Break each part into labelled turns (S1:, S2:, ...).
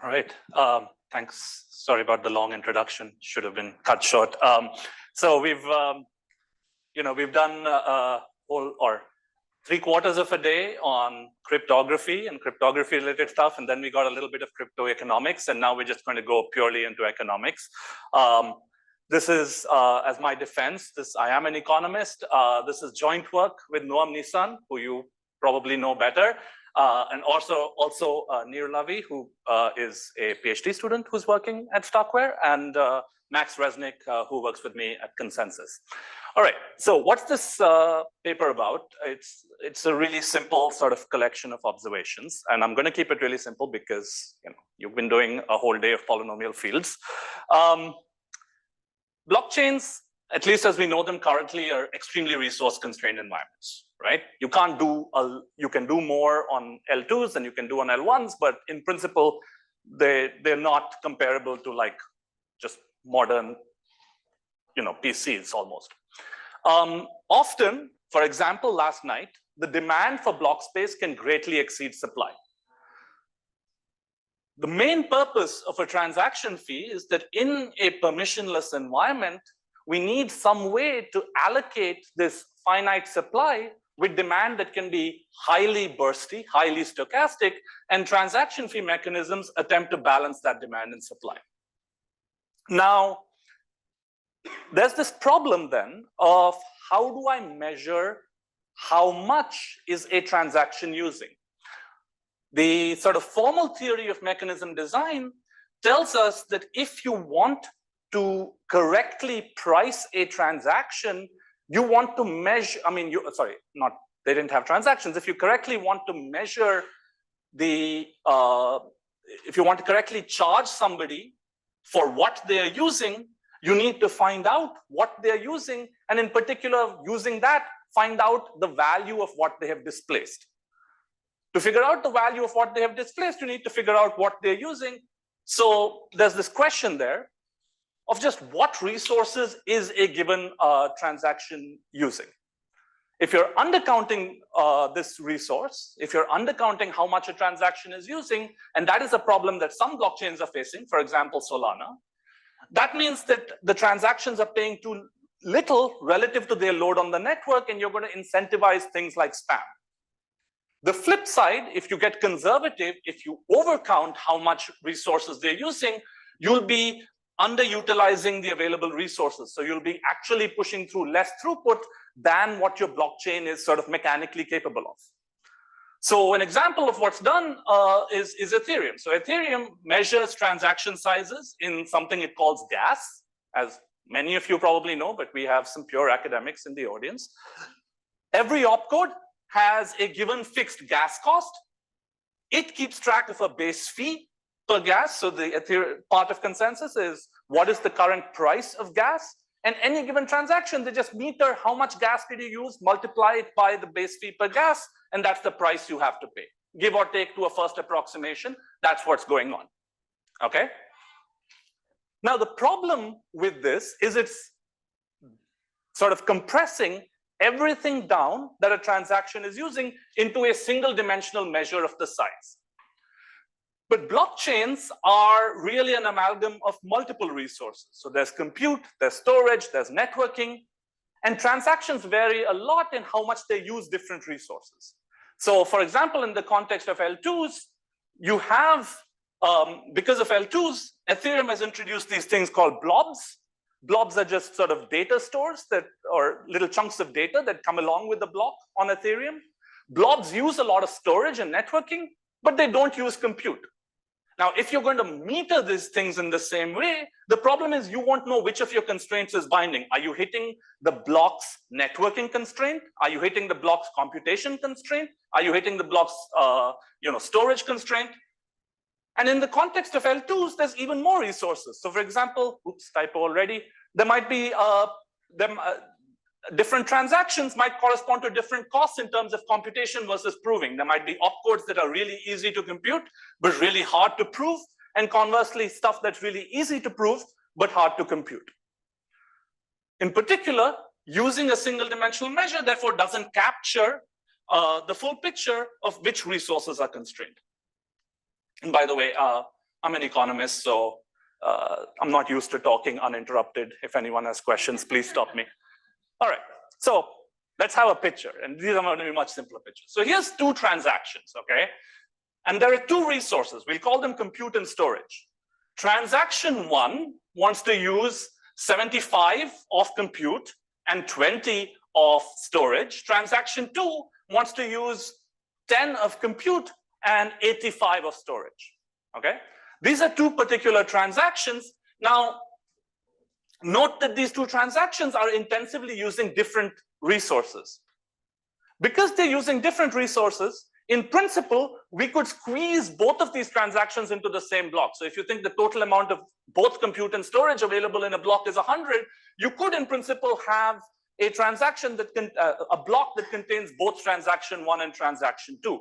S1: All right. Thanks. Sorry about the long introduction. Should have been cut short. So we've done whole or 3/4 of a day on cryptography and cryptography-related stuff, and then we got a little bit of crypto economics, and now we're just going to go purely into economics. This is, as my defense, I am an economist. This is joint work with Noam Nisan, who you probably know better, and also Nir Lavee, who is a PhD student who's working at Stockware, and Max Resnick, who works with me at Consensys. All right, so what's this paper about? It's a really simple sort of collection of observations, and I'm going to keep it really simple because you've been doing a whole day of polynomial fields. Blockchains, at least as we know them currently, are extremely resource-constrained environments, right? You can't do you can do more on L2s than you can do on L1s, but in principle, they're not comparable to like just modern, PCs almost. Often, for example, last night, the demand for block space can greatly exceed supply. The main purpose of a transaction fee is that in a permissionless environment, we need some way to allocate this finite supply with demand that can be highly bursty, highly stochastic, and transaction fee mechanisms attempt to balance that demand and supply. Now, there's this problem then of how do I measure how much is a transaction using? The sort of formal theory of mechanism design tells us that if you want to correctly price a transaction, you want to measure, they didn't have transactions. If you correctly want to measure if you want to correctly charge somebody for what they're using, you need to find out what they're using, and in particular, using that, find out the value of what they have displaced. To figure out the value of what they have displaced, you need to figure out what they're using. So there's this question there of just what resources is a given transaction using. If you're undercounting this resource, if you're undercounting how much a transaction is using, and that is a problem that some blockchains are facing, for example, Solana, that means that the transactions are paying too little relative to their load on the network, and you're going to incentivize things like spam. The flip side, if you get conservative, if you overcount how much resources they're using, you'll be underutilizing the available resources. So you'll be actually pushing through less throughput than what your blockchain is sort of mechanically capable of. So an example of what's done is Ethereum. So Ethereum measures transaction sizes in something it calls gas, as many of you probably know, but we have some pure academics in the audience. Every opcode has a given fixed gas cost. It keeps track of a base fee per gas. So the Ethereum part of Consensys is what is the current price of gas? And any given transaction, they just meter how much gas did you use, multiply it by the base fee per gas, and that's the price you have to pay. Give or take to a first approximation, that's what's going on, okay? Now, the problem with this is it's sort of compressing everything down that a transaction is using into a single dimensional measure of the size. But blockchains are really an amalgam of multiple resources. So there's compute, there's storage, there's networking, and transactions vary a lot in how much they use different resources. So for example, in the context of L2s, you have, because of L2s, Ethereum has introduced these things called blobs. Blobs are just sort of data stores or little chunks of data that come along with the block on Ethereum. Blobs use a lot of storage and networking, but they don't use compute. Now, if you're going to meter these things in the same way, the problem is you won't know which of your constraints is binding. Are you hitting the block's networking constraint? Are you hitting the block's computation constraint? Are you hitting the block's storage constraint? And in the context of L2s, there's even more resources. So for example, oops, typo already, there might be different transactions might correspond to different costs in terms of computation versus proving. There might be opcodes that are really easy to compute, but really hard to prove. And conversely, stuff that's really easy to prove, but hard to compute. In particular, using a single dimensional measure, therefore, doesn't capture the full picture of which resources are constrained. And by the way, I'm an economist, so I'm not used to talking uninterrupted. If anyone has questions, please stop me. All right, so let's have a picture, and these are going to be much simpler pictures. So here's two transactions, okay? And there are two resources. We'll call them compute and storage. Transaction 1 wants to use 75 of compute and 20 of storage. Transaction 2 wants to use 10 of compute and 85 of storage, okay? These are two particular transactions. Now, note that these two transactions are intensively using different resources. Because they're using different resources, in principle, we could squeeze both of these transactions into the same block. So if you think the total amount of both compute and storage available in a block is 100, you could in principle have a transaction that can, a block that contains both transaction 1 and transaction 2.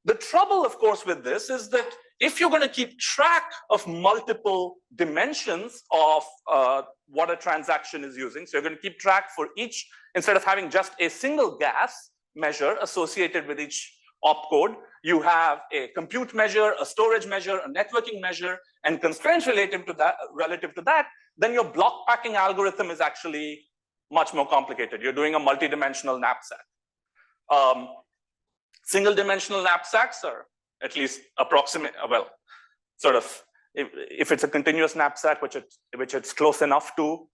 S1: The trouble, of course, with this is that if you're going to keep track of multiple dimensions of what a transaction is using, so you're going to keep track for each, instead of having just a single gas measure associated with each opcode, you have a compute measure, a storage measure, a networking measure, and constraints relative to that, then your block packing algorithm is actually much more complicated. You're doing a multi-dimensional knapsack. Single dimensional knapsacks are at least approximate, well, sort of, if it's a continuous knapsack, which it's close enough to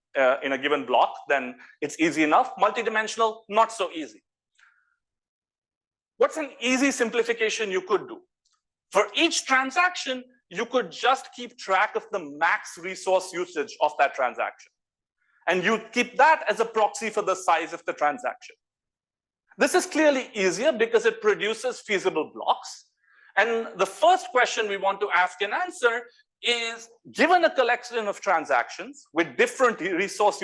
S1: in a given block, then it's easy enough. Multi-dimensional, not so easy. What's an easy simplification you could do? For each transaction, you could just keep track of the max resource usage of that transaction. And you keep that as a proxy for the size of the transaction. This is clearly easier because it produces feasible blocks. And the first question we want to ask and answer is, given a collection of transactions with different resource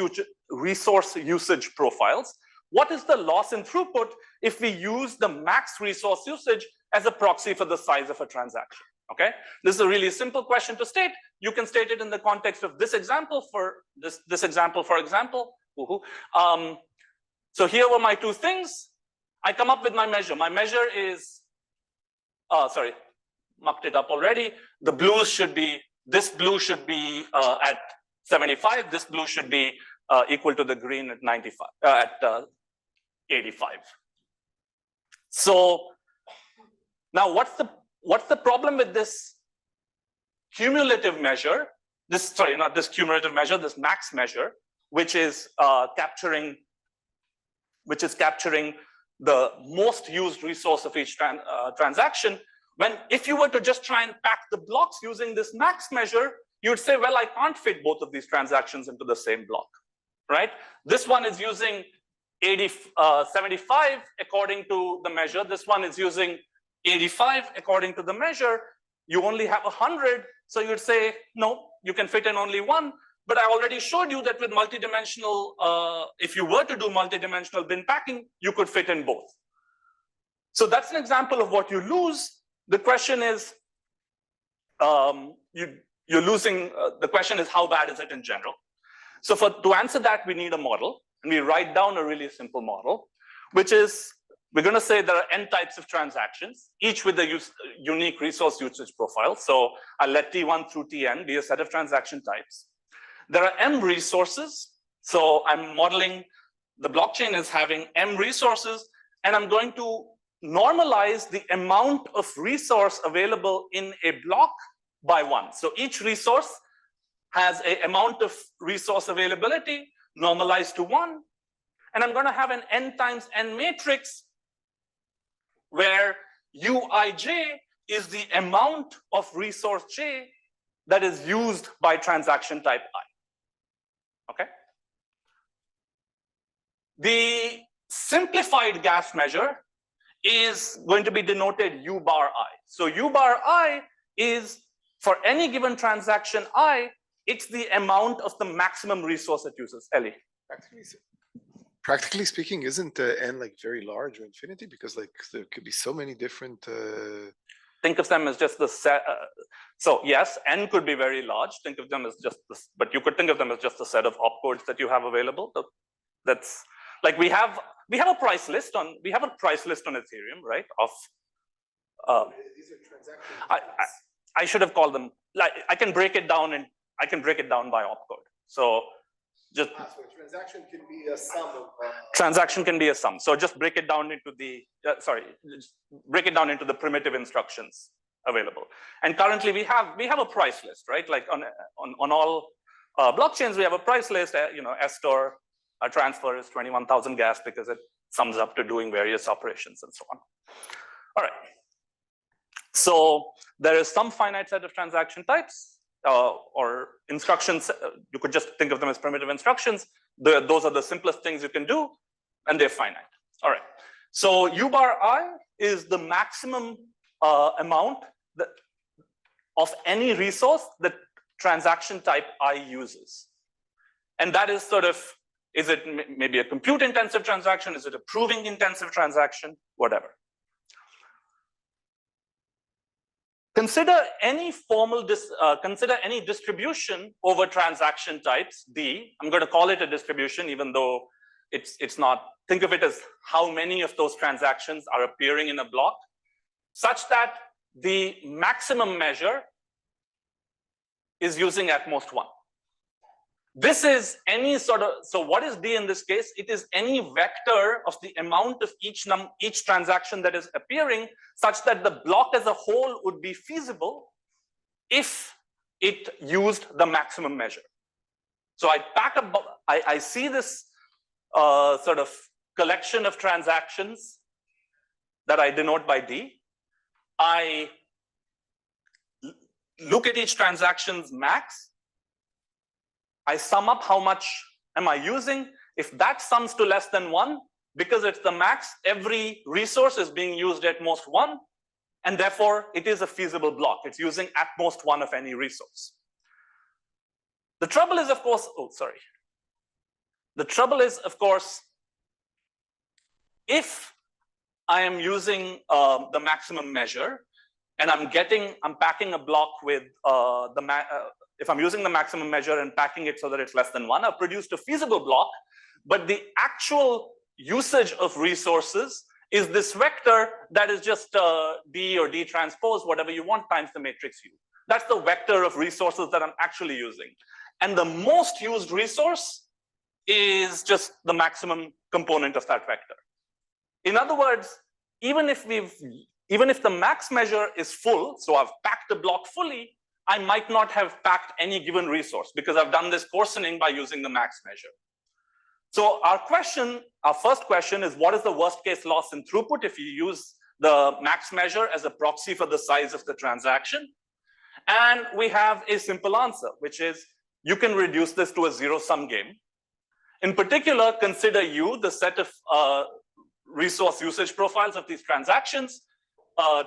S1: usage profiles, what is the loss in throughput if we use the max resource usage as a proxy for the size of a transaction? Okay, this is a really simple question to state. You can state it in the context of this example for this example, for example. So here were my two things. I come up with my measure. My measure is, sorry, mucked it up already. The blues should be, this blue should be at 75. This blue should be equal to the green at 95, at 85. So now what's the problem with this cumulative measure? This, sorry, not this cumulative measure, this max measure, which is capturing the most used resource of each transaction. If you were to just try and pack the blocks using this max measure, you'd say, well, I can't fit both of these transactions into the same block, right? This one is using 75 according to the measure. This one is using 85 according to the measure. You only have 100, so you'd say, no, you can fit in only one. But I already showed you that with multidimensional, if you were to do multidimensional bin packing, you could fit in both. So that's an example of what you lose. The question is, you're losing, the question is how bad is it in general? So to answer that, we need a model, and we write down a really simple model, which is, we're going to say there are n types of transactions, each with a unique resource usage profile. So I'll let T1 through Tn be a set of transaction types. There are m resources. So I'm modeling the blockchain as having m resources, and I'm going to normalize the amount of resource available in a block by 1. So each resource has an amount of resource availability normalized to 1. And I'm going to have an n times n matrix where uij is the amount of resource j that is used by transaction type I. Okay. The simplified gas measure is going to be denoted u bar I. So u bar I is, for any given transaction I, it's the amount of the maximum resource it uses. Ellie.
S2: Practically speaking, isn't n like very large or infinity? Because like there could be so many different.
S1: Think of them as just the set. So yes, n could be very large. Think of them as just this, but you could think of them as just a set of opcodes that you have available. That's like we have a price list on Ethereum, right? Of
S2: these are transactions.
S1: I should have called them, like, I can break it down by opcode. So just
S2: so a transaction can be a sum of
S1: transaction can be a sum. So just break it down into the break it down into the primitive instructions available. And currently we have a price list, right? Like on all blockchains, we have a price list. You know, store a transfer is 21,000 gas because it sums up to doing various operations and so on. All right. So there is some finite set of transaction types or instructions. You could just think of them as primitive instructions. Those are the simplest things you can do, and they're finite. All right. So U bar I is the maximum amount of any resource that transaction type I uses. And that is sort of, is it maybe a compute intensive transaction? Is it a proving intensive transaction? Whatever. Consider any consider any distribution over transaction types D. I'm going to call it a distribution, even though it's not. Think of it as how many of those transactions are appearing in a block, such that the maximum measure is using at most one. This is any sort of, so what is D in this case? It is any vector of the amount of each transaction that is appearing, such that the block as a whole would be feasible if it used the maximum measure. So I see this sort of collection of transactions that I denote by D. I look at each transaction's max. I sum up how much am I using. If that sums to less than one, because it's the max, every resource is being used at most one, and therefore it is a feasible block. It's using at most one of any resource. The trouble is, of course, The trouble is, of course, if I am using the maximum measure, and I'm packing a block with if I'm using the maximum measure and packing it so that it's less than one, I've produced a feasible block, but the actual usage of resources is this vector that is just D or D transpose, whatever you want, times the matrix U. That's the vector of resources that I'm actually using. And the most used resource is just the maximum component of that vector. In other words, even if the max measure is full, so I've packed the block fully, I might not have packed any given resource because I've done this coarsening by using the max measure. So our first question is, what is the worst case loss in throughput if you use the max measure as a proxy for the size of the transaction? And we have a simple answer, which is you can reduce this to a zero-sum game. In particular, consider U, the set of resource usage profiles of these transactions,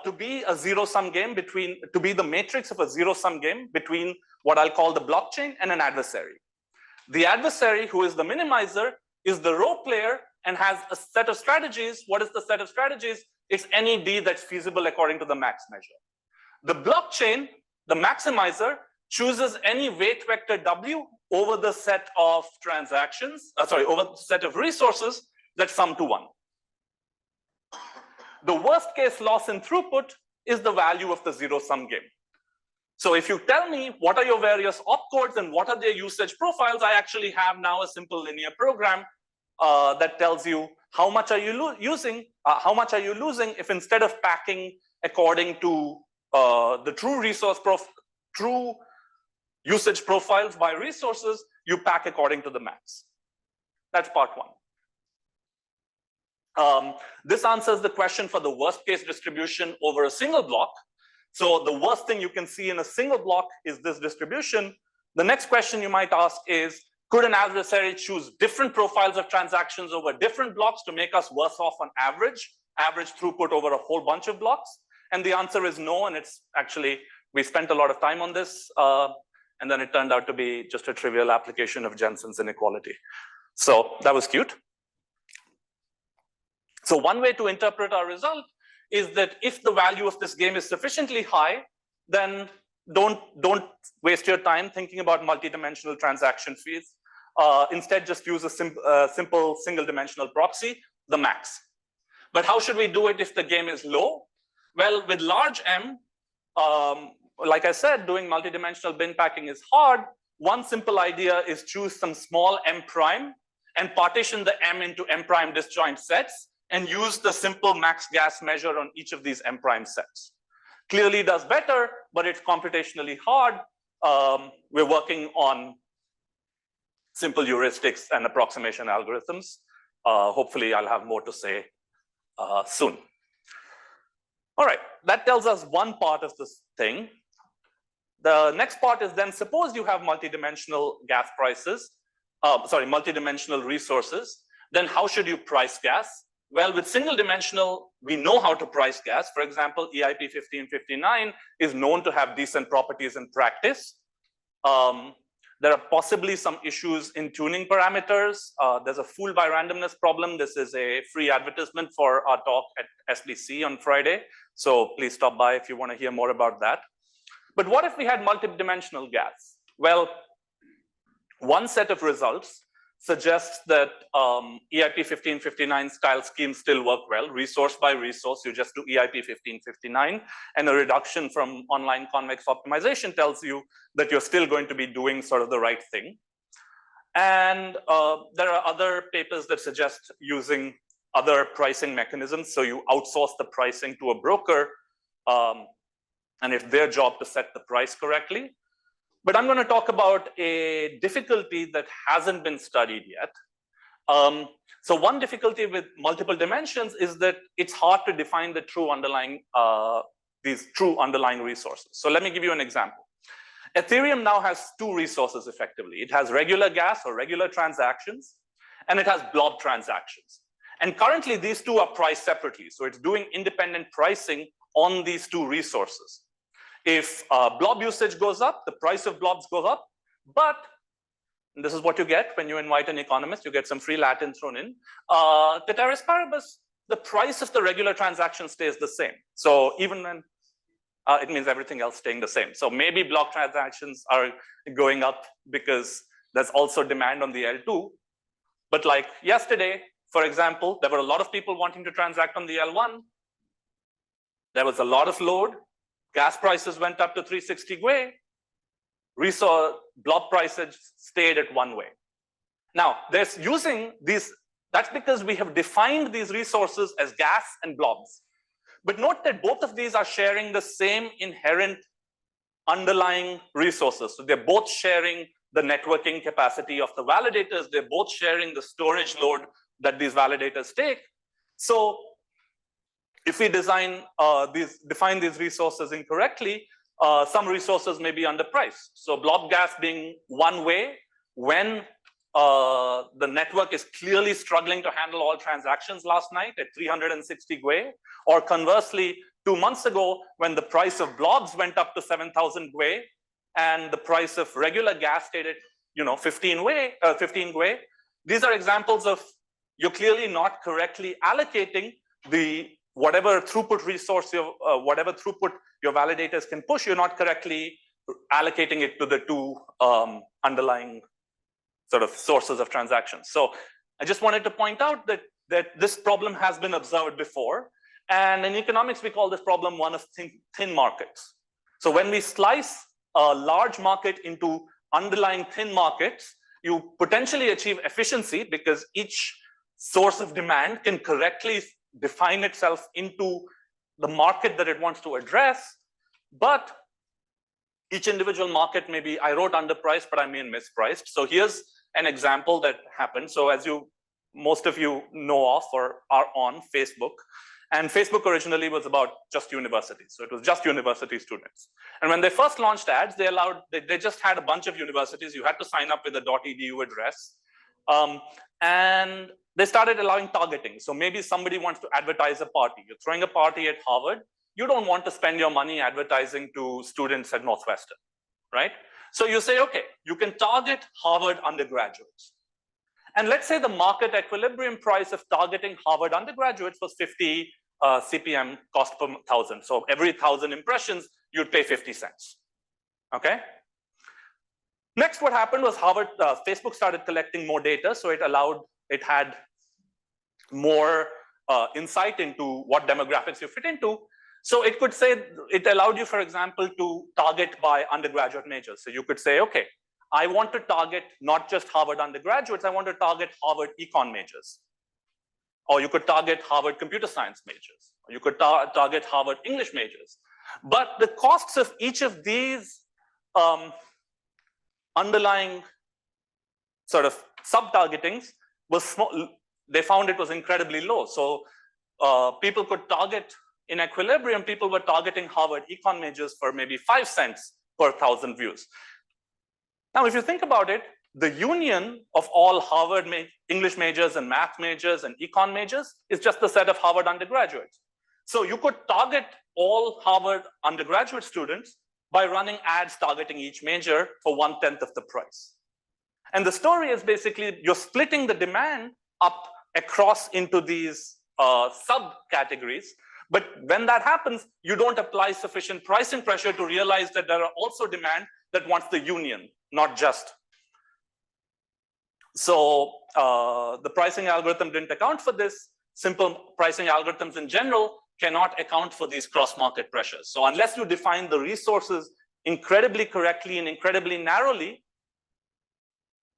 S1: to be a zero-sum game to be the matrix of a zero-sum game between what I'll call the blockchain and an adversary. The adversary, who is the minimizer, is the role player and has a set of strategies. What is the set of strategies? It's any D that's feasible according to the max measure. The blockchain, the maximizer, chooses any weight vector W over the set of transactions, over the set of resources that sum to one. The worst case loss in throughput is the value of the zero-sum game. So if you tell me what are your various opcodes and what are their usage profiles, I actually have now a simple linear program that tells you how much are you losing if instead of packing according to the true usage profiles by resources, you pack according to the max. That's part one. This answers the question for the worst case distribution over a single block. So the worst thing you can see in a single block is this distribution. The next question you might ask is, could an adversary choose different profiles of transactions over different blocks to make us worse off on average throughput over a whole bunch of blocks? And the answer is no, and it's actually, we spent a lot of time on this, and then it turned out to be just a trivial application of Jensen's inequality. So that was cute. So one way to interpret our result is that if the value of this game is sufficiently high, then don't waste your time thinking about multi-dimensional transaction fees. Instead, just use a simple single-dimensional proxy, the max. But how should we do it if the game is low? Well, with large M, like I said, doing multidimensional bin packing is hard. One simple idea is choose some small M prime and partition the M into M prime disjoint sets and use the simple max gas measure on each of these M prime sets. Clearly does better, but it's computationally hard. We're working on simple heuristics and approximation algorithms. Hopefully I'll have more to say soon. All right, that tells us one part of this thing. The next part is then suppose you have multidimensional gas prices, multidimensional resources, then how should you price gas? Well, with single dimensional, we know how to price gas. For example, EIP 1559 is known to have decent properties in practice. There are possibly some issues in tuning parameters. There's a fool by randomness problem. This is a free advertisement for our talk at SBC on Friday. So please stop by if you want to hear more about that. But what if we had multidimensional gas? Well, one set of results suggests that EIP 1559 style schemes still work well. Resource by resource, you just do EIP 1559, and a reduction from online convex optimization tells you that you're still going to be doing sort of the right thing. And there are other papers that suggest using other pricing mechanisms. So you outsource the pricing to a broker, and it's their job to set the price correctly. But I'm going to talk about a difficulty that hasn't been studied yet. So one difficulty with multiple dimensions is that it's hard to define the true underlying, these true underlying resources. So let me give you an example. Ethereum now has two resources effectively. It has regular gas or regular transactions, and it has blob transactions. And currently these two are priced separately. So it's doing independent pricing on these two resources. If blob usage goes up, the price of blobs goes up, but this is what you get when you invite an economist, you get some free Latin thrown in. Ceteris paribus, the price of the regular transaction stays the same. So even when it means everything else staying the same. So maybe block transactions are going up because there's also demand on the L2. But like yesterday, for example, there were a lot of people wanting to transact on the L1. There was a lot of load. Gas prices went up to 360 Gwei. Blob prices stayed at 1 Gwei. Now, there's using these, that's because we have defined these resources as gas and blobs. But note that both of these are sharing the same inherent underlying resources. So they're both sharing the networking capacity of the validators. They're both sharing the storage load that these validators take. So if we define these resources incorrectly, some resources may be underpriced. So blob gas being 1 Gwei when the network is clearly struggling to handle all transactions last night at 360 Gwei, or conversely, 2 months ago when the price of blobs went up to 7,000 Gwei and the price of regular gas stayed at 15 Gwei. These are examples of you're clearly not correctly allocating the whatever throughput resource, whatever throughput your validators can push, you're not correctly allocating it to the two underlying sort of sources of transactions. So I just wanted to point out that this problem has been observed before. And in economics, we call this problem one of thin markets. So when we slice a large market into underlying thin markets, you potentially achieve efficiency because each source of demand can correctly define itself into the market that it wants to address, but each individual market may be, I wrote underpriced, but I mean mispriced. So here's an example that happened. So as most of you know of or are on Facebook, and Facebook originally was about just universities. So it was just university students. And when they first launched ads, they just had a bunch of universities. You had to sign up with a .edu address. And they started allowing targeting. So maybe somebody wants to advertise a party. You're throwing a party at Harvard. You don't want to spend your money advertising to students at Northwestern, right? So you say, okay, you can target Harvard undergraduates. And let's say the market equilibrium price of targeting Harvard undergraduates was 50 CPM cost per 1,000. So every 1,000 impressions, you'd pay 50 cents, okay? Next, what happened was Facebook started collecting more data, so it had more insight into what demographics you fit into. So it could say, it allowed you, for example, to target by undergraduate majors. So you could say, okay, I want to target not just Harvard undergraduates, I want to target Harvard econ majors. Or you could target Harvard computer science majors. Or you could target Harvard English majors. But the costs of each of these underlying sort of sub-targetings was small. They found it was incredibly low. So people could target in equilibrium, people were targeting Harvard econ majors for maybe 5 cents per 1,000 views. Now, if you think about it, the union of all Harvard English majors and math majors and econ majors is just the set of Harvard undergraduates. So you could target all Harvard undergraduate students by running ads targeting each major for 1/10 of the price. And the story is basically you're splitting the demand up across into these subcategories. But when that happens, you don't apply sufficient pricing pressure to realize that there are also demand that wants the union, not just. So the pricing algorithm didn't account for this. Simple pricing algorithms in general cannot account for these cross-market pressures. So unless you define the resources incredibly correctly and incredibly narrowly,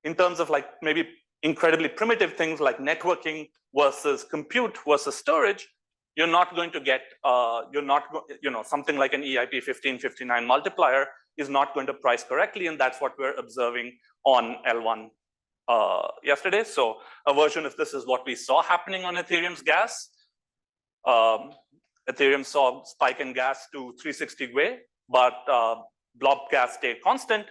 S1: in terms of like maybe incredibly primitive things like networking versus compute versus storage, you're not going to get, something like an EIP 1559 multiplier is not going to price correctly, and that's what we're observing on L1 yesterday. So a version of this is what we saw happening on Ethereum's gas. Ethereum saw spike in gas to 360 Gwei, but blob gas stayed constant.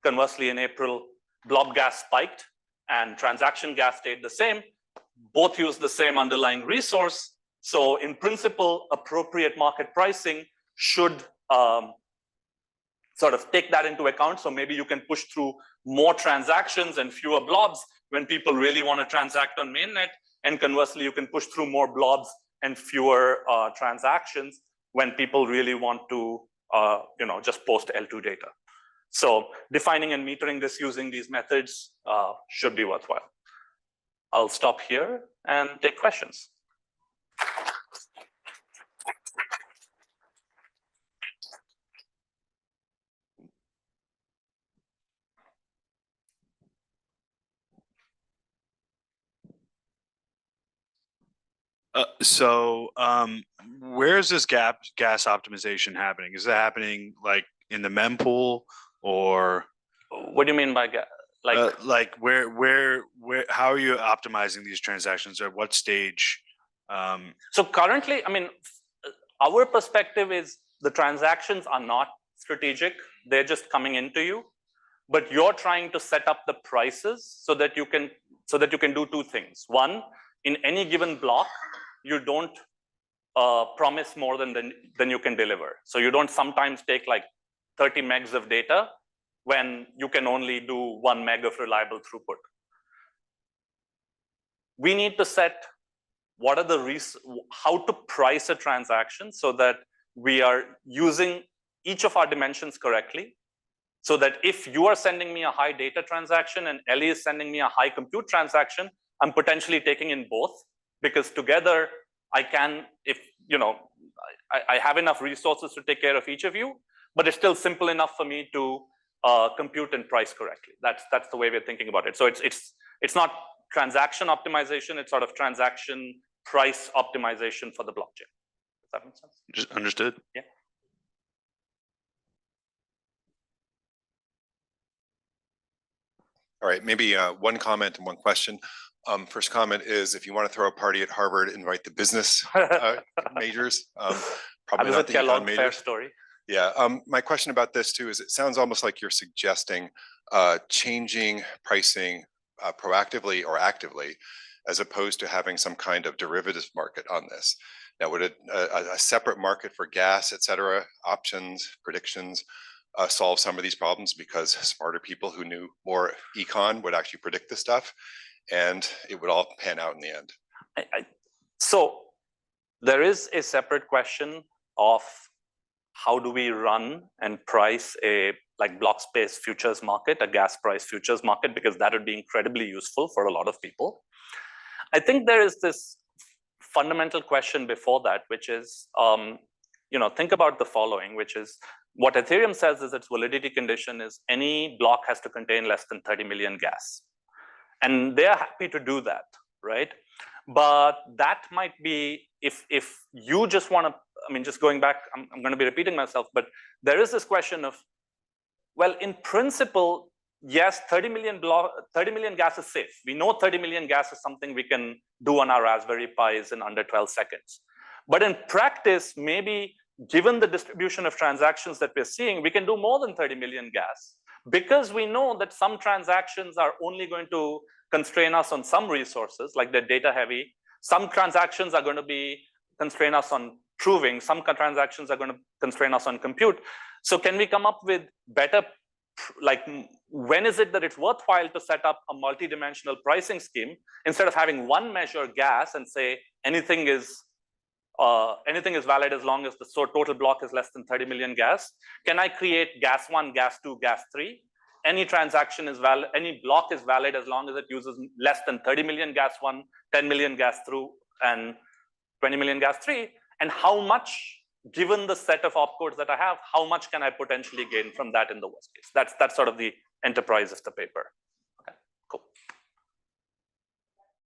S1: Conversely, in April, blob gas spiked and transaction gas stayed the same. Both use the same underlying resource. So in principle, appropriate market pricing should sort of take that into account. So maybe you can push through more transactions and fewer blobs when people really want to transact on mainnet. And conversely, you can push through more blobs and fewer transactions when people really want to just post L2 data. So defining and metering this using these methods should be worthwhile. I'll stop here and take questions.
S3: Where is this gas optimization happening? Is it happening like in the mempool, or
S1: what do you mean by gas?
S3: Like where how are you optimizing these transactions? At what stage?
S1: So currently, I mean, our perspective is the transactions are not strategic; they're just coming into you. But you're trying to set up the prices so that you can do two things. One, in any given block, you don't promise more than you can deliver. So you don't sometimes take like 30 megs of data when you can only do 1 meg of reliable throughput. We need to set what are how to price a transaction so that we are using each of our dimensions correctly. So that if you are sending me a high data transaction and Ellie is sending me a high compute transaction, I'm potentially taking in both, because together I can, I have enough resources to take care of each of you, but it's still simple enough for me to compute and price correctly. That's the way we're thinking about it. So it's not transaction optimization, it's sort of transaction price optimization for the blockchain. Does that make sense?
S3: Just understood.
S1: Yeah.
S4: All right, maybe one comment and one question. First comment is, if you want to throw a party at Harvard, invite the business majors. Probably not the econ majors.
S1: Fair story.
S4: Yeah, my question about this too is, it sounds almost like you're suggesting changing pricing proactively or actively, as opposed to having some kind of derivatives market on this. Now, would a separate market for gas, et cetera, options, predictions, solve some of these problems, because smarter people who knew more econ would actually predict this stuff, and it would all pan out in the end?
S1: So there is a separate question of how do we run and price a block space futures market, a gas price futures market, because that would be incredibly useful for a lot of people. I think there is this fundamental question before that, which is think about the following, which is what Ethereum says is its validity condition is any block has to contain less than 30 million gas. And they're happy to do that, right? But that might be, if you just want to, just going back, I'm going to be repeating myself, but there is this question of, well, in principle, yes, 30 million gas is safe. We know 30 million gas is something we can do on our Raspberry Pis in under 12 seconds. But in practice, maybe given the distribution of transactions that we're seeing, we can do more than 30 million gas, because we know that some transactions are only going to constrain us on some resources, like they're data heavy. Some transactions are going to constrain us on proving. Some transactions are going to constrain us on compute. So can we come up with better, like, when is it that it's worthwhile to set up a multi-dimensional pricing scheme instead of having one measure gas and say anything is valid as long as the total block is less than 30 million gas? Can I create gas 1, gas 2, gas 3? Any transaction is valid, any block is valid as long as it uses less than 30 million gas 1, 10 million gas through, and 20 million gas 3. And how much, given the set of opcodes that I have, how much can I potentially gain from that in the worst case? That's sort of the enterprise of the paper.